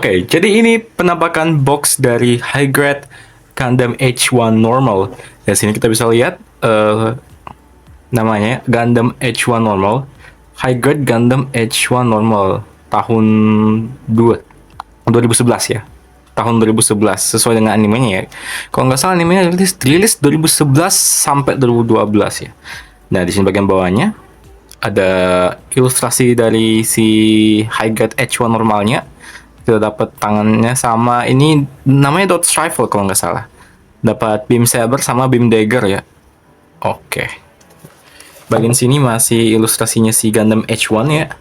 Oke, jadi ini penampakan box dari High Grade Gundam H1 Normal. Di sini kita bisa lihat namanya Gundam H1 Normal, High Grade Gundam H1 Normal tahun 2011 ya. Tahun 2011 sesuai dengan animenya ya. Kalau nggak salah animenya rilis 2011 sampai 2012 ya. Nah, di sini bagian bawahnya ada ilustrasi dari si High Grade H1 normalnya. Kita dapat tangannya sama ini namanya dot rifle kalau nggak salah. Dapat beam saber sama beam dagger ya. Oke. Bagian sini masih ilustrasinya si Gundam H1 ya.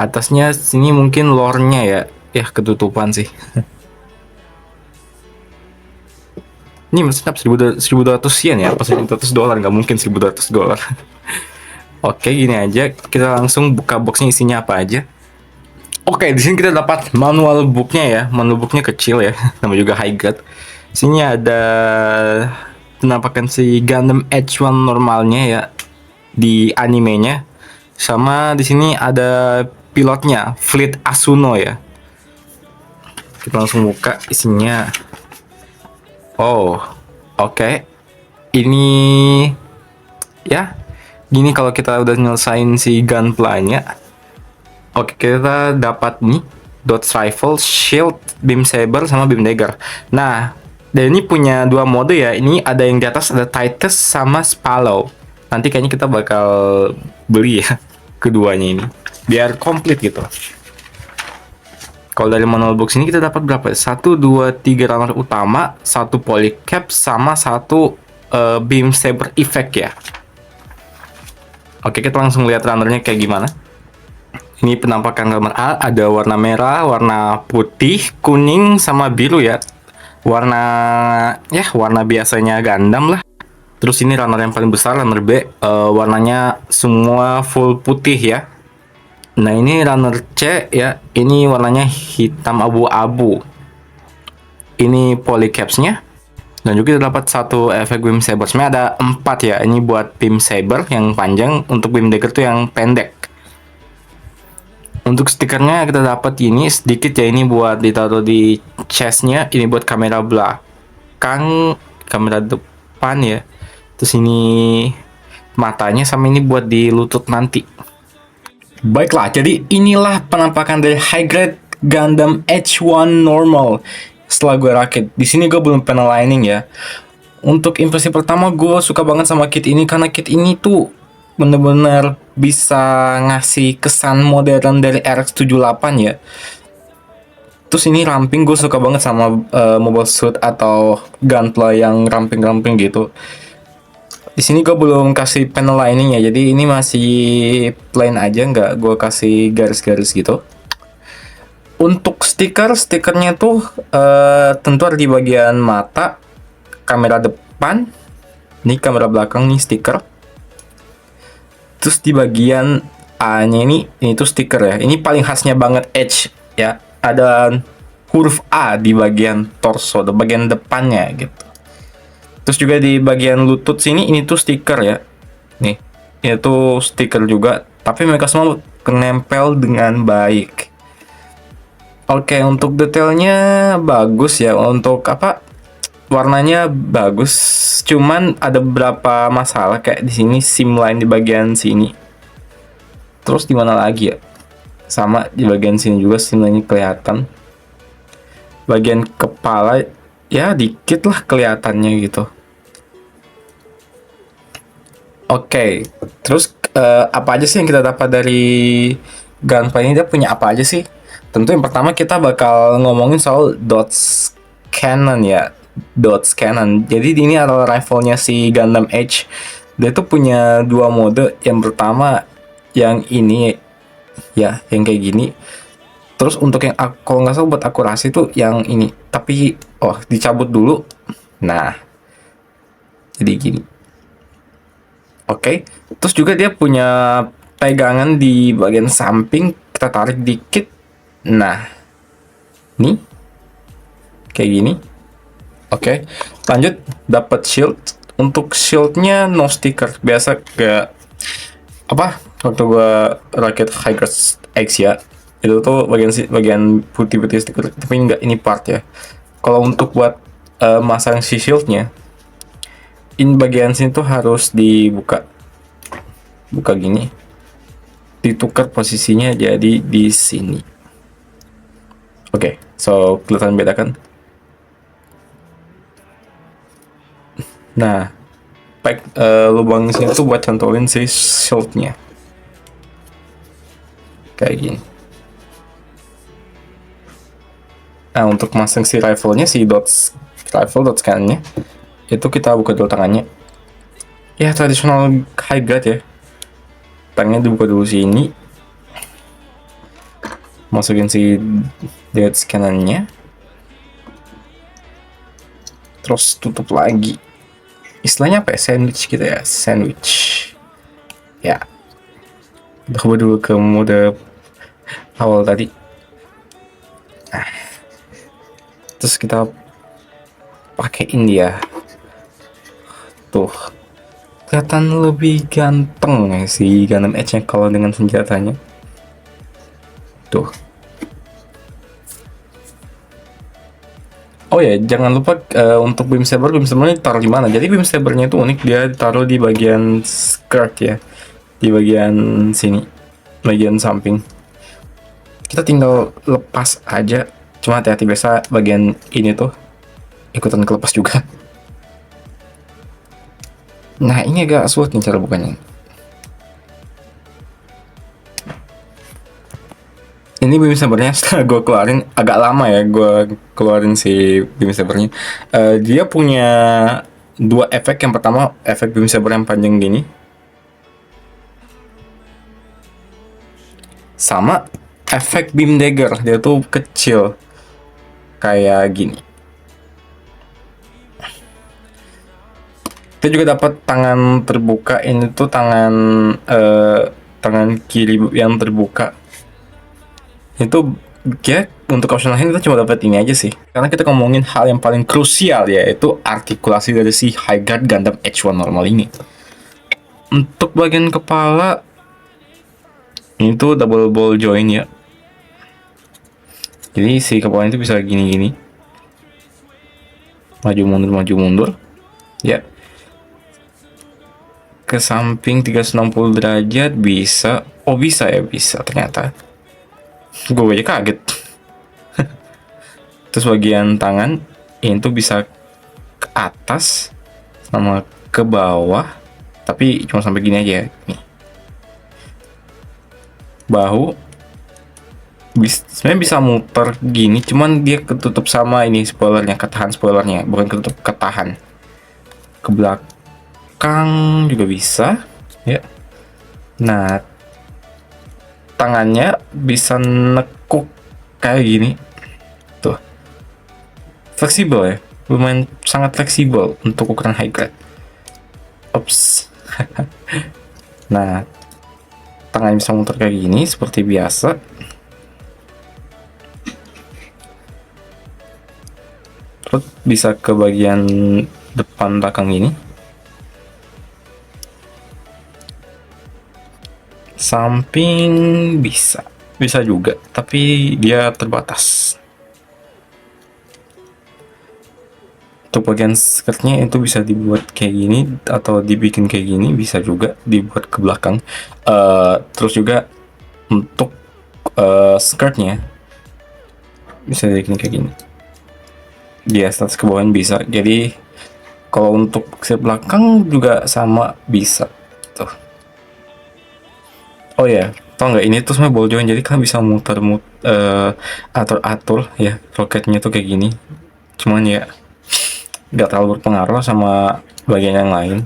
Atasnya sini mungkin lore-nya ya. Ya ketutupan sih. Ini maksudnya 1200 yen ya, apa $1.200, nggak mungkin $1.200. Oke, gini aja, kita langsung buka boxnya isinya apa aja. Oke, di sini kita dapat manual booknya ya, manual booknya kecil ya, nama juga High Grade. Sini ada penampakan si Gundam H1 normalnya ya di animenya, sama di sini ada pilotnya Fleet Asuno ya. Kita langsung buka isinya. Oh, oke. Ini ya, gini kalau kita udah nyelesain si gunpla-nya. Oke, kita dapat nih dot rifle, shield, beam saber, sama beam dagger. Nah, dan ini punya dua mode ya. Ini ada yang di atas ada Titus sama Spallow. Nanti kayaknya kita bakal beli ya keduanya ini biar komplit gitu. Kalau dari manual box ini kita dapat berapa? 1, 2, 3 runner utama, 1 polycap, sama 1 beam saber effect ya. Oke, kita langsung lihat runnernya kayak gimana. Ini penampakan gambar A, ada warna merah, warna putih, kuning, sama biru ya. Warna biasanya Gundam lah. Terus ini runner yang paling besar, runner B, warnanya semua full putih ya. Nah, ini runner C ya, ini warnanya hitam abu-abu. Ini polycaps-nya. Dan juga dapat 1 efek beam saber. Sebenarnya ada 4 ya, ini buat beam saber yang panjang, untuk beam dagger tuh yang pendek. Untuk stikernya kita dapat ini sedikit ya, ini buat ditaruh di chest-nya, ini buat kamera belakang, kamera depan ya. Terus ini matanya, sama ini buat di lutut nanti. Baiklah, jadi inilah penampakan dari High Grade Gundam H1 Normal setelah gue rakit. Di sini gue belum panel lining ya. Untuk impresi pertama, gue suka banget sama kit ini karena kit ini tuh bener-bener bisa ngasih kesan modern dari RX-78 ya. Terus ini ramping, gue suka banget sama mobile suit atau gunpla yang ramping-ramping gitu. Di sini gue belum kasih panel lining ya, jadi ini masih plain aja, nggak gue kasih garis-garis gitu. Untuk stikernya tuh tentu ada di bagian mata, kamera depan, ini kamera belakang nih stiker. Terus di bagian A-nya ini tuh stiker ya. Ini paling khasnya banget Edge ya. Ada huruf A di bagian torso, di bagian depannya gitu. Terus juga di bagian lutut sini ini tuh stiker ya. Nih, ini tuh stiker juga, tapi mereka semua nempel dengan baik. Oke, untuk detailnya bagus ya. Untuk warnanya bagus. Cuman ada beberapa masalah kayak di sini seam line di bagian sini. Terus di mana lagi ya? Sama di bagian sini juga seam line kelihatan. Bagian kepala ya dikit lah kelihatannya gitu. Oke, terus apa aja sih yang kita dapat dari gunpla ini? Dia punya apa aja sih? Tentu yang pertama kita bakal ngomongin soal dots cannon ya. Dots cannon. Jadi ini adalah rifle-nya si Gundam H. Dia tuh punya 2 mode. Yang pertama yang ini ya, yang kayak gini. Terus untuk yang kalau nggak salah buat akurasi tuh yang ini. Tapi dicabut dulu. Nah, jadi gini. Oke, terus juga dia punya pegangan di bagian samping, kita tarik dikit. Nah, nih kayak gini. Oke, lanjut dapat shield. Untuk shieldnya no sticker, biasa kayak waktu gua rakit High Grade X ya. Itu tuh bagian putih-putih stiker, tapi enggak ini part ya. Kalau untuk buat masang si shieldnya, ini bagian sini tuh harus dibuka, buka gini, ditukar posisinya jadi di sini. Oke, so kelihatan beda kan? Nah, lubang sini tuh buat cantolin si shieldnya, kayak gini. Nah, untuk masang si rifle-nya, si dot scan-nya, itu kita buka dulu tangannya. Ya, tradisional high guard ya. Tangannya dibuka dulu sini. Masukin si dot scan-nya. Terus tutup lagi. Istilahnya apa ya? Sandwich gitu ya. Sandwich. Ya. Kita coba dulu ke mode awal tadi. Nah. Terus kita pakein dia. Tuh. Kelihatan lebih ganteng ya si Gundam Edge-nya kalau dengan senjatanya. Tuh. Oh ya, jangan lupa untuk beam sabernya taruh di mana. Jadi beam sabernya itu unik, dia taruh di bagian skirt ya, di bagian sini, bagian samping. Kita tinggal lepas aja. Cuma hati-hati, biasa bagian ini tuh ikutan kelepas juga. Nah, ini agak sulit nih cara bukanya. Ini beam sabernya setelah gue keluarin agak lama ya, gue keluarin si beam sabernya. Dia punya dua efek. Yang pertama efek beam saber yang panjang gini, sama efek beam dagger, dia tuh kecil kayak gini. Kita juga dapat tangan terbuka. Ini tuh tangan kiri yang terbuka. Itu ya, untuk option lain kita cuma dapat ini aja sih. Karena kita ngomongin hal yang paling krusial, yaitu artikulasi dari si High Guard Gundam H1 normal ini. Untuk bagian kepala, ini tuh double ball joint ya. Jadi si kepala itu bisa gini-gini, maju mundur ya. Ke samping 360 derajat bisa. Oh, bisa ya, bisa ternyata. Gue aja kaget. Terus bagian tangan ini tuh bisa ke atas sama ke bawah, tapi cuma sampai gini aja nih. Bahu sebenarnya bisa muter gini, cuman dia ketutup sama ini spoilernya, ketahan spoilernya, bukan ketutup, ketahan. Ke belakang juga bisa ya. Nah, tangannya bisa nekuk kayak gini tuh, fleksibel ya, lumayan sangat fleksibel untuk ukuran high grade. Ups. Nah, tangannya bisa muter kayak gini seperti biasa. Terus bisa ke bagian depan belakang ini, samping bisa juga, tapi dia terbatas. Untuk bagian skirtnya itu bisa dibuat kayak gini atau dibikin kayak gini, bisa juga dibuat ke belakang. Terus juga untuk skirtnya bisa dibikin kayak gini, di atas ke bawah bisa. Jadi kalau untuk skirt belakang juga sama bisa tuh. Oh ya, tau nggak, ini tuh sebenarnya ball joint, jadi kan bisa atur ya roketnya tuh kayak gini. Cuman ya nggak terlalu berpengaruh sama bagian yang lain.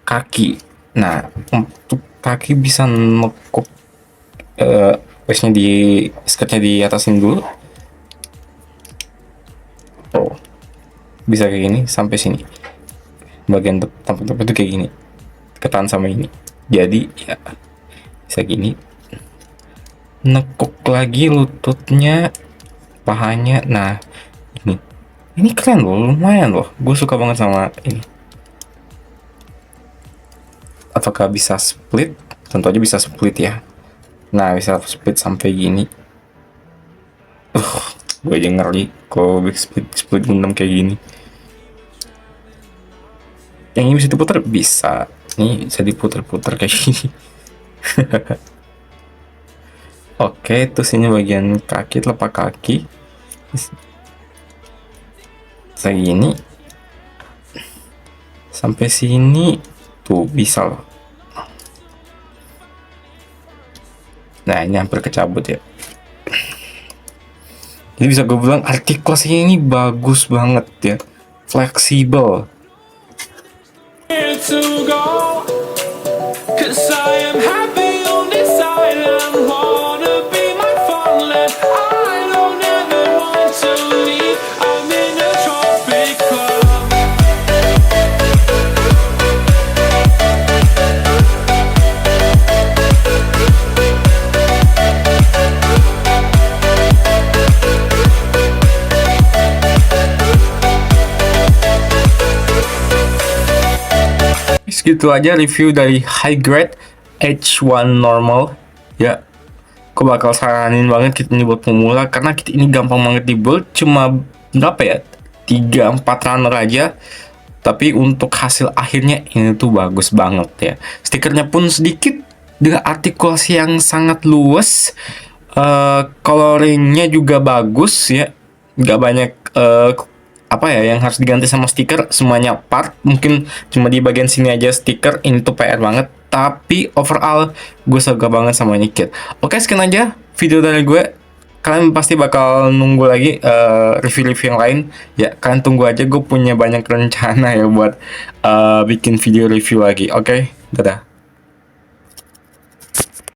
Kaki, nah untuk kaki bisa nekuk waistnya di skirtnya di atasin dulu. Oh, bisa kayak gini sampai sini, bagian tempat itu kayak gini, ketahan sama ini. Jadi ya bisa gini, nekuk lagi lututnya, pahanya. Nah, ini keren loh, lumayan loh, gue suka banget sama ini. Apakah bisa split? Tentu aja bisa split ya. Nah, bisa speed sampai gini. Gue aja ngeri kalau speed Gundam kayak gini. Yang ini bisa diputar, bisa. Ini bisa diputar-putar kayak gini. Oke, terus ini bagian kaki, telapak kaki. Segini sampai sini tuh bisa loh. Nah, ini hampir kecabut ya. Jadi bisa gue bilang artikulasinya ini bagus banget ya, fleksibel. To go, 'cause I am happy on this island. Wanna be my fatherland. I don't ever want to leave. I'm in a tropic club. Segitu aja review dari High Grade H1 Normal ya. Aku bakal saranin banget kit ini buat pemula karena kit ini gampang banget dibuild, cuma berapa ya, 3-4 runner aja, tapi untuk hasil akhirnya ini tuh bagus banget ya. Stikernya pun sedikit dengan artikulasi yang sangat luas, coloringnya juga bagus ya, nggak banyak apa ya yang harus diganti sama stiker, semuanya part, mungkin cuma di bagian sini aja stiker, ini tuh PR banget, tapi overall gue suka banget sama ini kit. Oke, sekian aja video dari gue. Kalian pasti bakal nunggu lagi review-review yang lain ya. Kalian tunggu aja, gue punya banyak rencana ya buat bikin video review lagi. Oke, dadah.